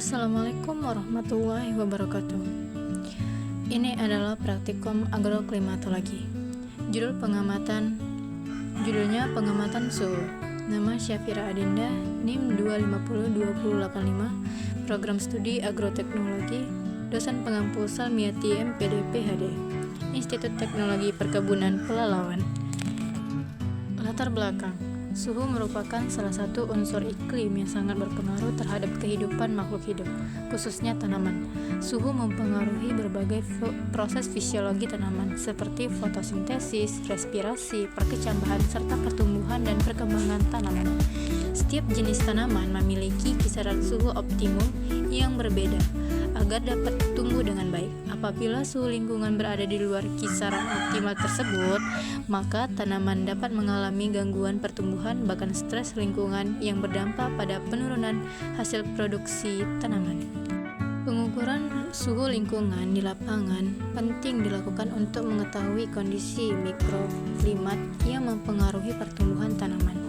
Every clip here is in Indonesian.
Assalamualaikum warahmatullahi wabarakatuh. Ini adalah praktikum agroklimatologi. Judulnya pengamatan suhu. Nama Syafira Adinda, NIM 2502085, Program Studi Agroteknologi, Dosen Pengampu Salmiati MPD PhD, Institut Teknologi Perkebunan Pelalawan. Latar belakang. Suhu merupakan salah satu unsur iklim yang sangat berpengaruh terhadap kehidupan makhluk hidup, khususnya tanaman. Suhu mempengaruhi berbagai proses fisiologi tanaman, seperti fotosintesis, respirasi, perkecambahan, serta pertumbuhan dan perkembangan tanaman. Setiap jenis tanaman memiliki kisaran suhu optimum yang berbeda agar dapat tumbuh dengan baik. Apabila suhu lingkungan berada di luar kisaran optimal tersebut, maka tanaman dapat mengalami gangguan pertumbuhan, bahkan stres lingkungan yang berdampak pada penurunan hasil produksi tanaman. Pengukuran suhu lingkungan di lapangan penting dilakukan untuk mengetahui kondisi mikroklimat yang mempengaruhi pertumbuhan tanaman.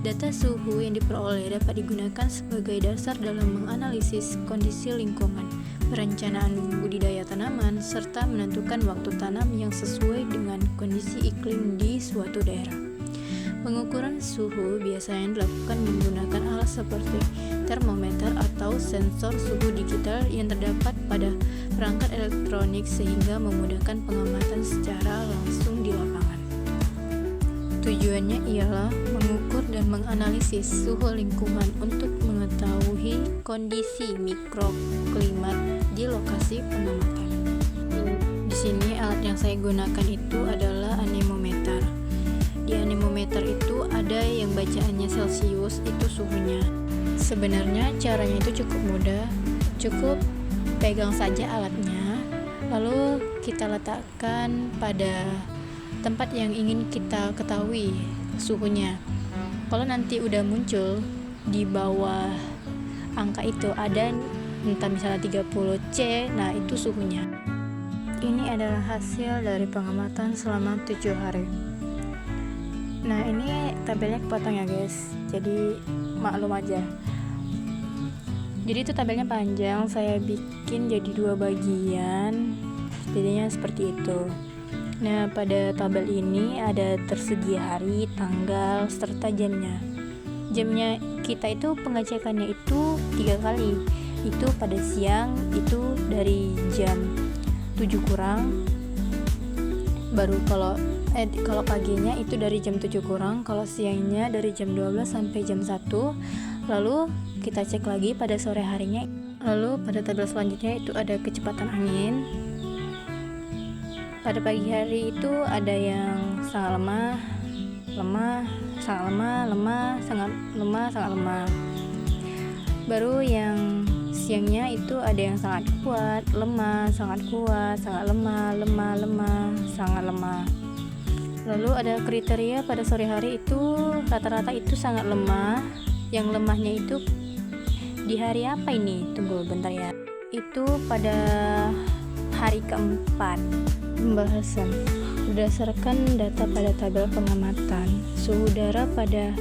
Data suhu yang diperoleh dapat digunakan sebagai dasar dalam menganalisis kondisi lingkungan, perencanaan budidaya tanaman, serta menentukan waktu tanam yang sesuai dengan kondisi iklim di suatu daerah. Pengukuran suhu biasanya dilakukan menggunakan alat seperti termometer atau sensor suhu digital yang terdapat pada perangkat elektronik sehingga memudahkan pengamatan secara langsung di lapangan. Tujuannya ialah mengukur dan menganalisis suhu lingkungan untuk mengetahui kondisi mikroklimat di lokasi pengamatan. Di sini alat yang saya gunakan itu adalah anemometer. Di anemometer itu ada yang bacaannya Celcius, itu suhunya. Sebenarnya caranya itu cukup mudah, cukup pegang saja alatnya, lalu kita letakkan pada tempat yang ingin kita ketahui suhunya. Kalau nanti udah muncul di bawah angka itu ada entah misalnya 30 C, nah itu suhunya. Ini adalah hasil dari pengamatan selama 7 hari. Nah ini tabelnya kepotong ya guys, jadi maklum aja. Jadi itu tabelnya panjang, saya bikin jadi 2 bagian, jadinya seperti itu. Nah pada tabel ini ada tersedia hari, tanggal, serta jamnya. Jamnya kita itu pengecekannya itu 3 kali. Itu pada siang, itu dari jam 7 kurang. Baru kalau paginya itu dari jam 7 kurang, kalau siangnya dari jam 12 sampai jam 1. Lalu kita cek lagi pada sore harinya. Lalu pada tabel selanjutnya itu ada kecepatan angin. Pada pagi hari itu ada yang sangat lemah, sangat lemah, sangat lemah. Baru yang siangnya itu ada yang sangat kuat, lemah, sangat kuat, sangat lemah, sangat lemah. Lalu ada kriteria pada sore hari itu rata-rata itu sangat lemah. Yang lemahnya itu di hari apa ini? Tunggu bentar ya. Itu pada hari keempat. Pembahasan. Berdasarkan data pada tabel pengamatan, suhu udara pada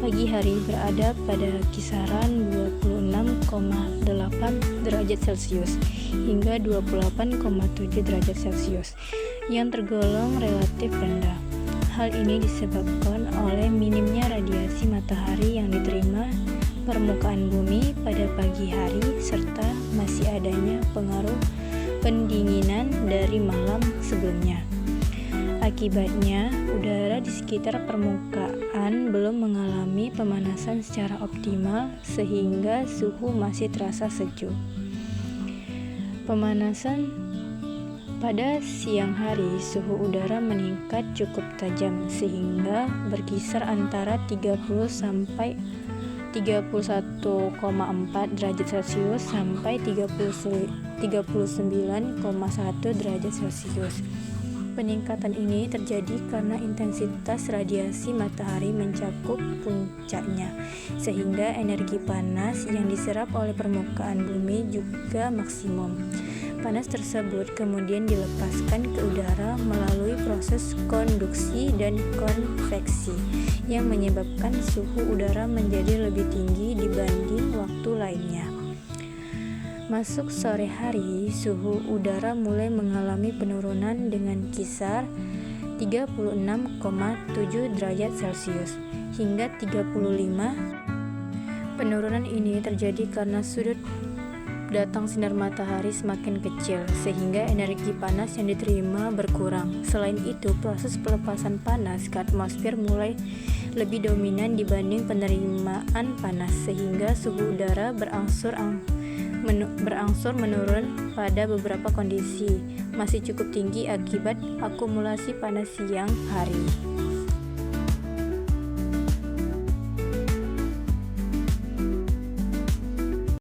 pagi hari berada pada kisaran 26,8 derajat Celcius hingga 28,7 derajat Celcius yang tergolong relatif rendah. Hal ini disebabkan oleh minimnya radiasi matahari yang diterima permukaan bumi pada pagi hari serta masih adanya pengaruh pendinginan dari malam sebelumnya. Akibatnya, udara di sekitar permukaan belum mengalami pemanasan secara optimal sehingga suhu masih terasa sejuk. Pemanasan pada siang hari, suhu udara meningkat cukup tajam sehingga berkisar antara 30 sampai 31,4 derajat Celcius sampai 39,1 derajat Celcius. Peningkatan ini terjadi karena intensitas radiasi matahari mencakup puncaknya, sehingga energi panas yang diserap oleh permukaan bumi juga maksimum. Panas tersebut kemudian dilepaskan ke udara melalui proses konduksi dan konveksi yang menyebabkan suhu udara menjadi lebih tinggi dibanding waktu lainnya. Masuk sore hari, suhu udara mulai mengalami penurunan dengan kisar 36,7 derajat Celcius hingga 35. Penurunan ini terjadi karena sudut datang sinar matahari semakin kecil, sehingga energi panas yang diterima berkurang. Selain itu, proses pelepasan panas ke atmosfer mulai lebih dominan dibanding penerimaan panas, sehingga suhu udara berangsur menurun pada beberapa kondisi masih cukup tinggi akibat akumulasi panas siang hari.